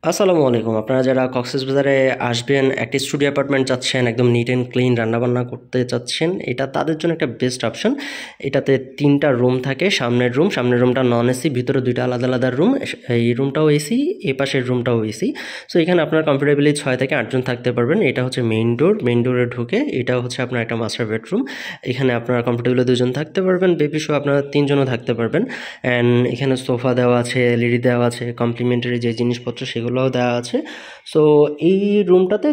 আসসালামু আলাইকুম। আপনারা যারা কক্সবাজারে আসবেন, একটি স্টুডিও অ্যাপার্টমেন্ট চাচ্ছেন, একদম নিট অ্যান্ড ক্লিন রান্নাবান্না করতে চাচ্ছেন, এটা তাদের জন্য একটা বেস্ট অপশন। এটাতে 3টা রুম থাকে। সামনের রুমটা নন এসি, ভিতরে 2টা আলাদা আলাদা রুম। এই রুমটাও এসি, এই পাশের রুমটাও এসি। সো এখানে আপনার কমফোর্টেবলি 6 থেকে 8 জন থাকতে পারবেন। এটা হচ্ছে মেইন ডোরে ঢুকে এটা হচ্ছে আপনার একটা মাস্টার বেডরুম। এখানে আপনারা কমফোর্টেবলি 2 জন থাকতে পারবেন, বেবি সহ আপনারা 3 জনও থাকতে পারবেন। অ্যান্ড এখানে সোফা দেওয়া আছে, এলইডি দেওয়া আছে, কমপ্লিমেন্টারি যে জিনিসপত্র সেগুলোও দেওয়া আছে। সো এই রুমটাতে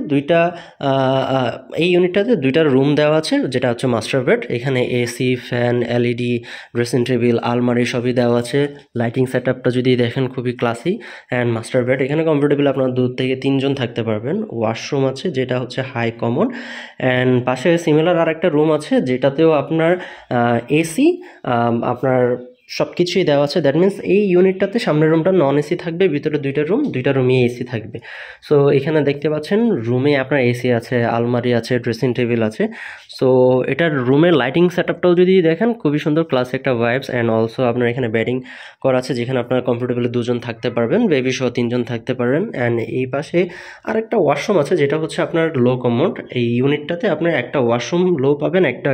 এই ইউনিটটাতে 2টা রুম দেওয়া আছে, যেটা হচ্ছে মাস্টার বেড। এখানে AC, fan, LED, dressing table, আলমারি সবই দেওয়া আছে। লাইটিং সেট আপটা যদি দেখেন খুবই ক্লাসি। অ্যান্ড মাস্টার বেড এখানে কমফোর্টেবল আপনার 2 থেকে 3 জন থাকতে পারবেন। ওয়াশরুম আছে যেটা হচ্ছে হাই কমন। অ্যান্ড পাশে সিমিলার আর একটা রুম আছে যেটাতেও আপনার এসি, আপনার সব কিছুই দেওয়া আছে। দ্যাট মিন্স এই ইউনিটটাতে সামনের রুমটা নন এসি থাকবে, ভিতরে 2টা রুম, 2টা রুমই এসি থাকবে। সো এখানে দেখতে পাচ্ছেন রুমে আপনার এসি আছে, আলমারি আছে, ড্রেসিং টেবিল আছে। সো এটার রুমের লাইটিং সেট আপটাও যদি দেখেন খুবই সুন্দর, ক্লাস একটা ভাইবস। অ্যান্ড অলসো আপনার এখানে বেডিং করা আছে যেখানে আপনার কমফোর্টেবলি 2 জন থাকতে পারবেন, বেবি সহ 3 জন থাকতে পারবেন। অ্যান্ড এই পাশে আরেকটা ওয়াশরুম আছে যেটা হচ্ছে আপনার লো কমোড। এই ইউনিটটাতে আপনার একটা ওয়াশরুম লো পাবেন, একটা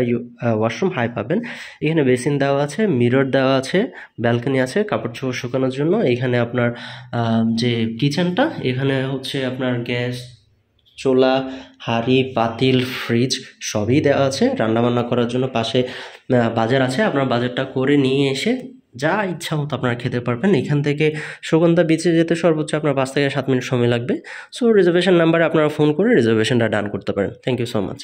ওয়াশরুম হাই পাবেন। এখানে বেসিন দেওয়া আছে, মিরর দেওয়া আছে, ব্যালকনি আছে কাপড় চোপড় শুকানোর জন্য। এখানে আপনার যে কিচেনটা, এখানে হচ্ছে আপনার গ্যাস চুলা, হাঁড়ি, পাতিল, ফ্রিজ সবই দেওয়া আছে রান্নাবান্না করার জন্য। পাশে বাজার আছে, আপনার বাজারটা করে নিয়ে এসে যা ইচ্ছা মতো আপনারা খেতে পারবেন। এখান থেকে সুগন্ধা বিচে যেতে সর্বোচ্চ আপনার 5 থেকে 7 মিনিট সময় লাগবে। সো রিজার্ভেশন নাম্বারে আপনারা ফোন করে রিজার্ভেশনটা ডান করতে পারেন। Thank you so much.